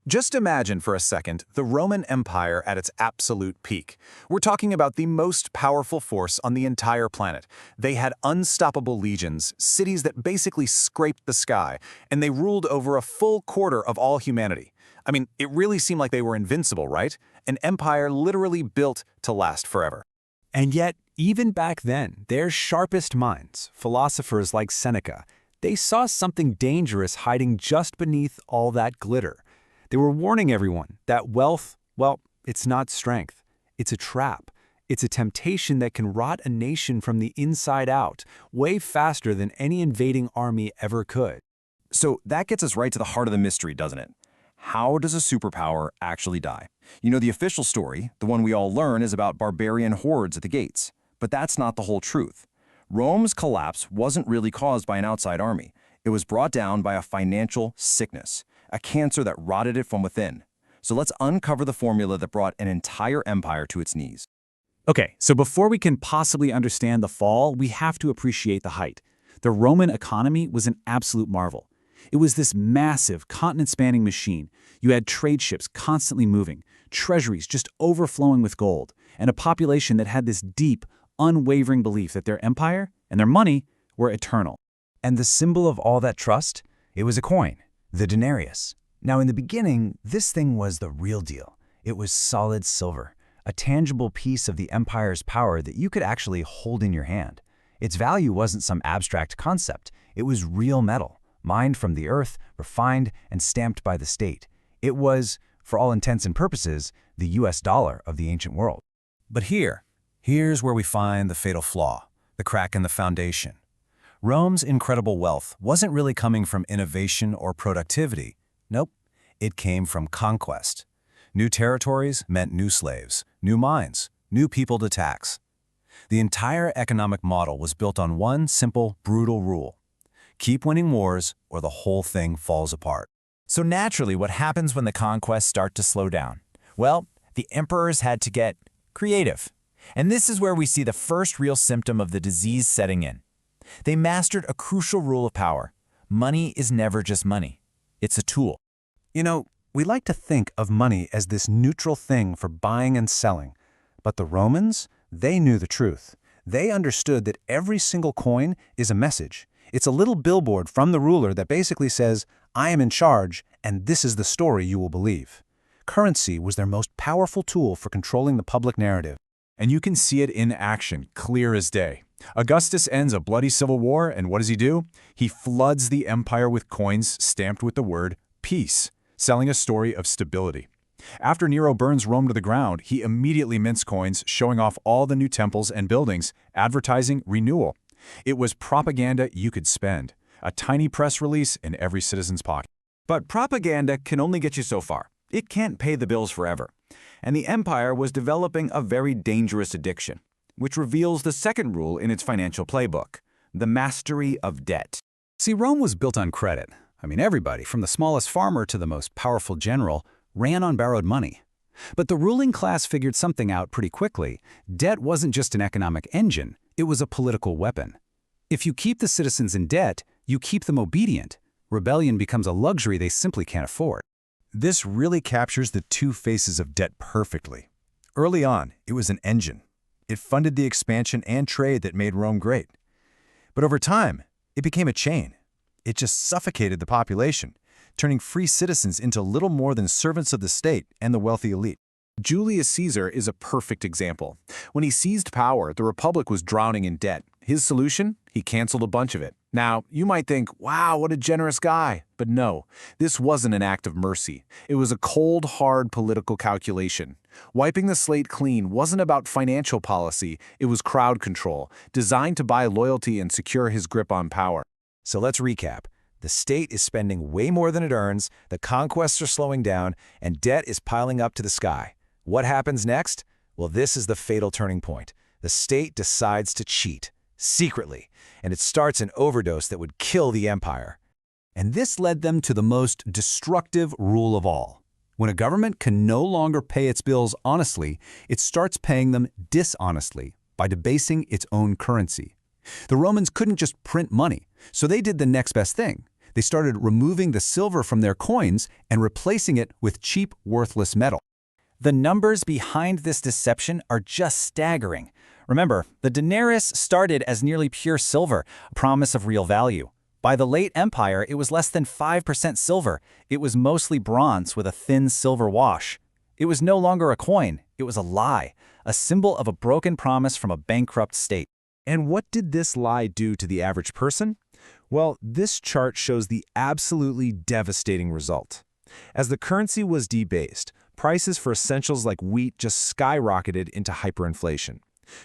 Just imagine for a second the Roman Empire at its absolute peak. We're talking about the most powerful force on the entire planet. They had unstoppable legions, cities that basically scraped the sky, and they ruled over a full quarter of all humanity. I mean, it really seemed like they were invincible, right? An empire literally built to last forever. And yet, even back then, their sharpest minds, philosophers like Seneca, they saw something dangerous hiding just beneath all that glitter. They were warning everyone that wealth, well, it's not strength. It's a trap. It's a temptation that can rot a nation from the inside out, way faster than any invading army ever could. So that gets us right to the heart of the mystery, doesn't it? How does a superpower actually die? You know, the official story, the one we all learn, is about barbarian hordes at the gates. But that's not the whole truth. Rome's collapse wasn't really caused by an outside army. It was brought down by a financial sickness, a cancer that rotted it from within. So let's uncover the formula that brought an entire empire to its knees. Okay, so before we can possibly understand the fall, we have to appreciate the height. The Roman economy was an absolute marvel. It was this massive, continent-spanning machine. You had trade ships constantly moving, treasuries just overflowing with gold, and a population that had this deep, unwavering belief that their empire and their money were eternal. And the symbol of all that trust? It was a coin, the denarius. Now, in the beginning, this thing was the real deal. It was solid silver, a tangible piece of the empire's power that you could actually hold in your hand. Its value wasn't some abstract concept. It was real metal, mined from the earth, refined, and stamped by the state. It was, for all intents and purposes, the US dollar of the ancient world. But here's where we find the fatal flaw, the crack in the foundation. Rome's incredible wealth wasn't really coming from innovation or productivity. Nope, it came from conquest. New territories meant new slaves, new mines, new people to tax. The entire economic model was built on one simple, brutal rule. Keep winning wars or the whole thing falls apart. So naturally, what happens when the conquests start to slow down? Well, the emperors had to get creative. And this is where we see the first real symptom of the disease setting in. They mastered a crucial rule of power. Money is never just money. It's a tool. You know, we like to think of money as this neutral thing for buying and selling. But the Romans, they knew the truth. They understood that every single coin is a message. It's a little billboard from the ruler that basically says, I am in charge, and this is the story you will believe. Currency was their most powerful tool for controlling the public narrative. And you can see it in action, clear as day. Augustus ends a bloody civil war, and what does he do? He floods the empire with coins stamped with the word peace, selling a story of stability. After Nero burns Rome to the ground, he immediately mints coins, showing off all the new temples and buildings, advertising renewal. It was propaganda you could spend, a tiny press release in every citizen's pocket. But propaganda can only get you so far. It can't pay the bills forever. And the empire was developing a very dangerous addiction, which reveals the second rule in its financial playbook, the mastery of debt. See, Rome was built on credit. I mean, everybody, from the smallest farmer to the most powerful general, ran on borrowed money. But the ruling class figured something out pretty quickly. Debt wasn't just an economic engine, it was a political weapon. If you keep the citizens in debt, you keep them obedient. Rebellion becomes a luxury they simply can't afford. This really captures the two faces of debt perfectly. Early on, it was an engine. It funded the expansion and trade that made Rome great. But over time, it became a chain. It just suffocated the population, turning free citizens into little more than servants of the state and the wealthy elite. Julius Caesar is a perfect example. When he seized power, the Republic was drowning in debt. His solution? He canceled a bunch of it. Now, you might think, wow, what a generous guy. But no, this wasn't an act of mercy. It was a cold, hard political calculation. Wiping the slate clean wasn't about financial policy, it was crowd control, designed to buy loyalty and secure his grip on power. So let's recap. The state is spending way more than it earns, the conquests are slowing down, and debt is piling up to the sky. What happens next? Well, this is the fatal turning point. The state decides to cheat, secretly, and it starts an overdose that would kill the empire. And this led them to the most destructive rule of all. When a government can no longer pay its bills honestly, it starts paying them dishonestly by debasing its own currency. The Romans couldn't just print money, so they did the next best thing. They started removing the silver from their coins and replacing it with cheap, worthless metal. The numbers behind this deception are just staggering. Remember, the denarius started as nearly pure silver, a promise of real value. By the late empire, it was less than 5% silver. It was mostly bronze with a thin silver wash. It was no longer a coin, it was a lie, a symbol of a broken promise from a bankrupt state. And what did this lie do to the average person? Well, this chart shows the absolutely devastating result. As the currency was debased, prices for essentials like wheat just skyrocketed into hyperinflation.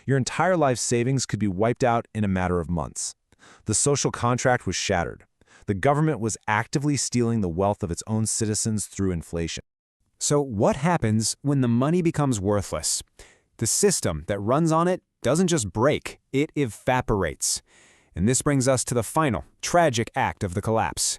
Your entire life savings could be wiped out in a matter of months. The social contract was shattered. The government was actively stealing the wealth of its own citizens through inflation. So what happens when the money becomes worthless? The system that runs on it doesn't just break, it evaporates. And this brings us to the final, tragic act of the collapse.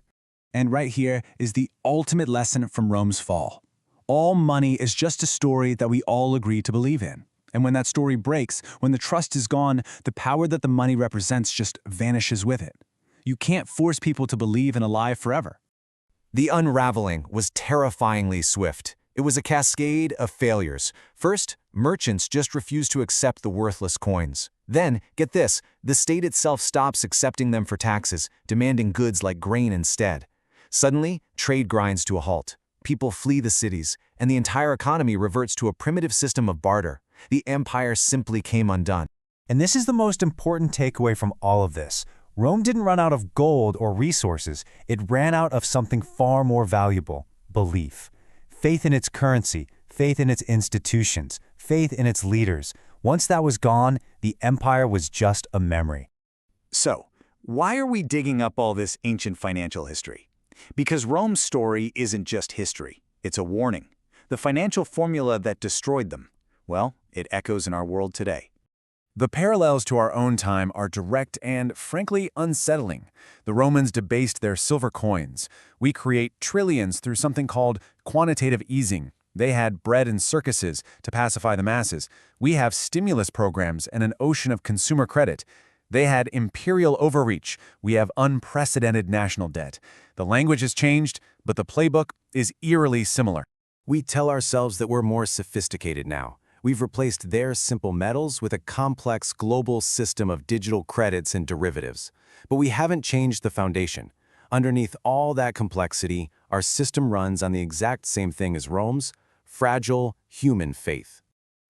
And right here is the ultimate lesson from Rome's fall. All money is just a story that we all agree to believe in. And when that story breaks, when the trust is gone, the power that the money represents just vanishes with it. You can't force people to believe in a lie forever. The unraveling was terrifyingly swift. It was a cascade of failures. First, merchants just refused to accept the worthless coins. Then, get this, the state itself stops accepting them for taxes, demanding goods like grain instead. Suddenly, trade grinds to a halt. People flee the cities, and the entire economy reverts to a primitive system of barter. The empire simply came undone. And this is the most important takeaway from all of this. Rome didn't run out of gold or resources. It ran out of something far more valuable: belief. Faith in its currency, faith in its institutions, faith in its leaders. Once that was gone, the empire was just a memory. So, why are we digging up all this ancient financial history? Because Rome's story isn't just history, it's a warning. The financial formula that destroyed them, well, it echoes in our world today. The parallels to our own time are direct and, frankly, unsettling. The Romans debased their silver coins. We create trillions through something called quantitative easing. They had bread and circuses to pacify the masses. We have stimulus programs and an ocean of consumer credit. They had imperial overreach. We have unprecedented national debt. The language has changed, but the playbook is eerily similar. We tell ourselves that we're more sophisticated now. We've replaced their simple metals with a complex global system of digital credits and derivatives. But we haven't changed the foundation. Underneath all that complexity, our system runs on the exact same thing as Rome's: fragile human faith.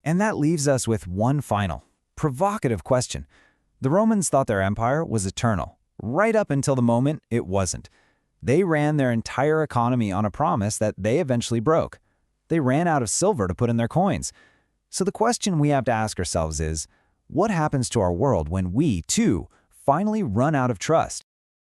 And that leaves us with one final, provocative question. The Romans thought their empire was eternal, right up until the moment it wasn't. They ran their entire economy on a promise that they eventually broke. They ran out of silver to put in their coins. So the question we have to ask ourselves is, what happens to our world when we, too, finally run out of trust?